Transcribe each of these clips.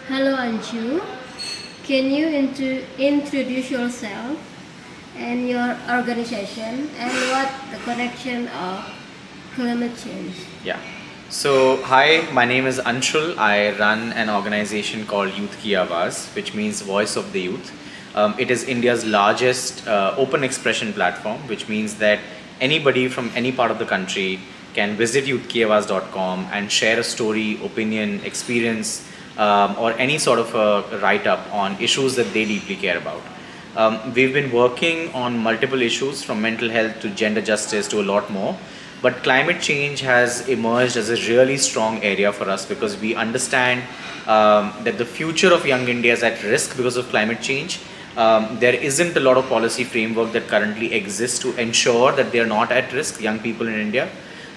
Hello Anju, can you introduce yourself and your organization and what the connection of climate change? Yeah. So, hi, my name is Anshul. I run an organization called Youth Ki Awaaz, which means Voice of the Youth. It is India's largest open expression platform, which means that anybody from any part of the country can visit youthkiawaaz.com and share a story, opinion, experience, or any sort of a write up on issues that they deeply care about. We've been working on multiple issues from mental health to gender justice to a lot more. But climate change has emerged as a really strong area for us because we understand that the future of young India is at risk because of climate change. There isn't a lot of policy framework that currently exists to ensure that they are not at risk, young people in India.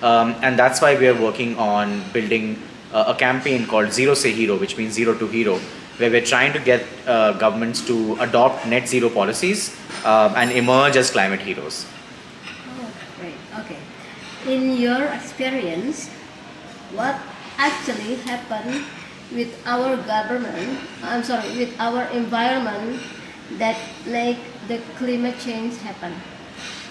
And that's why we are working on building a campaign called Zero Se Hero, which means zero to hero, where we're trying to get governments to adopt net zero policies and emerge as climate heroes. Oh, great. Okay. In your experience, what actually happened with our government, with our environment that make the climate change happen?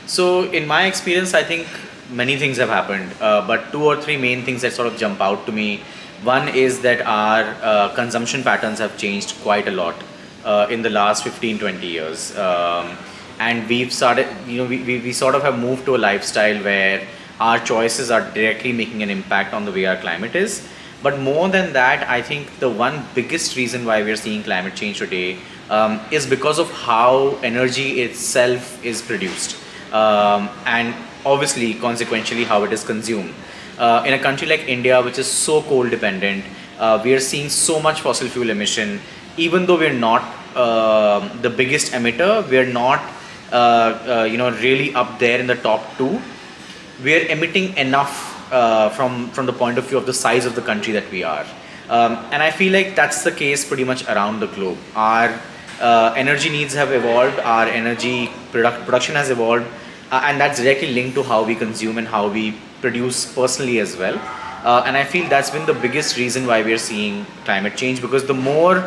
So, in my experience, I think many things have happened, but two or three main things that sort of jump out to me. One is that our consumption patterns have changed quite a lot in the last 15, 20 years. And we've started, we sort of have moved to a lifestyle where our choices are directly making an impact on the way our climate is. But more than that, I think the one biggest reason why we're seeing climate change today is because of how energy itself is produced, and obviously, consequentially, how it is consumed. In a country like India, which is so coal dependent, we are seeing so much fossil fuel emission. Even though we're not the biggest emitter, we're not really up there in the top two. We're emitting enough from the point of view of the size of the country that we are. And I feel like that's the case pretty much around the globe. Our energy needs have evolved, our energy production has evolved, and that's directly linked to how we consume and how we produce personally as well. And I feel that's been the biggest reason why we're seeing climate change, because the more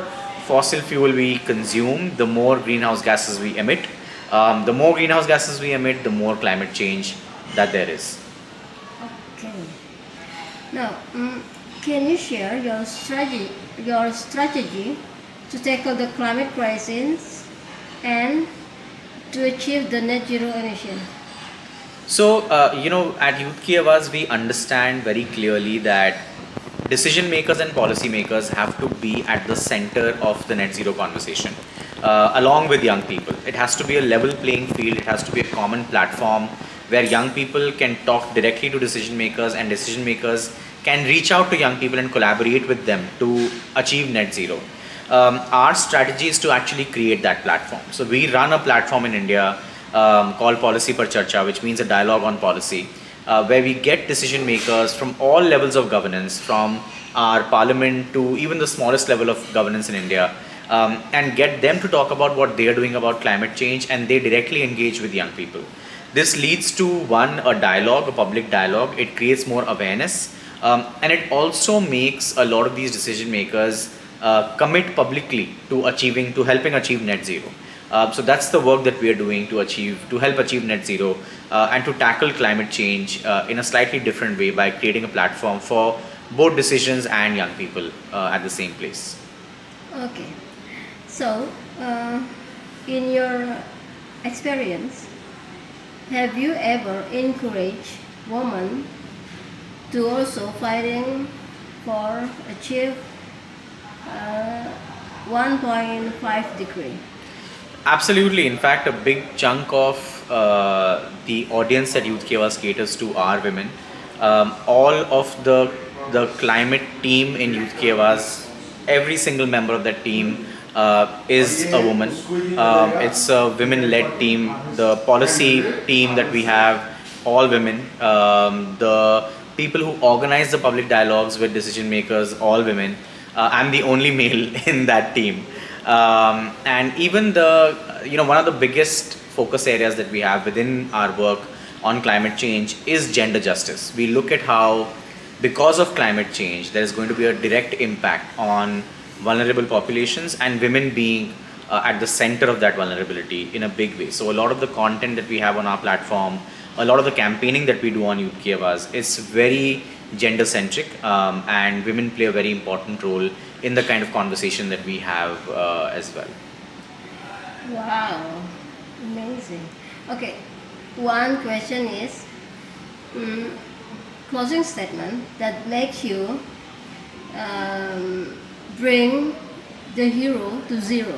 fossil fuel we consume, the more greenhouse gases we emit. The more greenhouse gases we emit, the more climate change that there is. Okay. Now, can you share your strategy to tackle the climate crisis and to achieve the net zero emission? So, at Youth Ki Awaaz, we understand very clearly that decision makers and policy makers have to be at the center of the net zero conversation, along with young people. It has to be a level playing field, it has to be a common platform where young people can talk directly to decision makers and decision makers can reach out to young people and collaborate with them to achieve net zero. Our strategy is to actually create that platform. So we run a platform in India called Policy per Charcha, which means a dialogue on policy, where we get decision makers from all levels of governance, from our parliament to even the smallest level of governance in India, and get them to talk about what they are doing about climate change, and they directly engage with young people. This leads to one, a dialogue, a public dialogue. It creates more awareness, and it also makes a lot of these decision makers commit publicly to helping achieve net zero. So that's the work that we are doing to help achieve net zero, and to tackle climate change in a slightly different way by creating a platform for both decisions and young people at the same place. Okay. So, in your experience, have you ever encouraged women to also fighting for achieve 1.5 degree? Absolutely. In fact, a big chunk of the audience that Youth Kevas caters to are women. All of the climate team in Youth Kevas, every single member of that team is a woman. It's a women-led team. The policy team that we have, all women. The people who organize the public dialogues with decision makers, all women. I'm the only male in that team. And even one of the biggest focus areas that we have within our work on climate change is gender justice. We look at how, because of climate change, there is going to be a direct impact on vulnerable populations, and women being at the center of that vulnerability in a big way. So a lot of the content that we have on our platform, a lot of the campaigning that we do on Youth Ki Awaaz, it's very gender centric, and women play a very important role in the kind of conversation that we have as well. Wow, amazing. Okay, one question is mm, closing statement that makes you bring the hero to zero.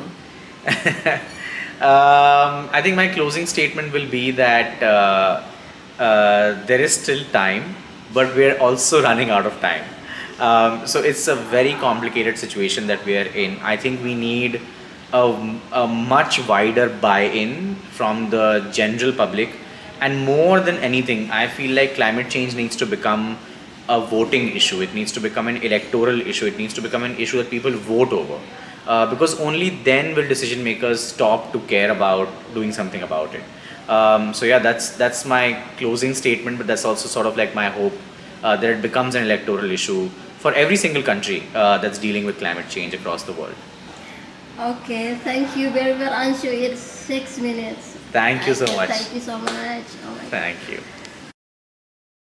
I think my closing statement will be that there is still time, but we're also running out of time. So it's a very complicated situation that we are in. I think we need a much wider buy-in from the general public, and more than anything, I feel like climate change needs to become a voting issue. It needs to become an electoral issue. It needs to become an issue that people vote over. Because only then will decision makers stop to care about doing something about it. So yeah, that's my closing statement. But that's also sort of like my hope that it becomes an electoral issue for every single country that's dealing with climate change across the world. Okay, thank you very well, Anshu. It's 6 minutes. Thank you so much. Thank you so much. Oh my God. Thank you.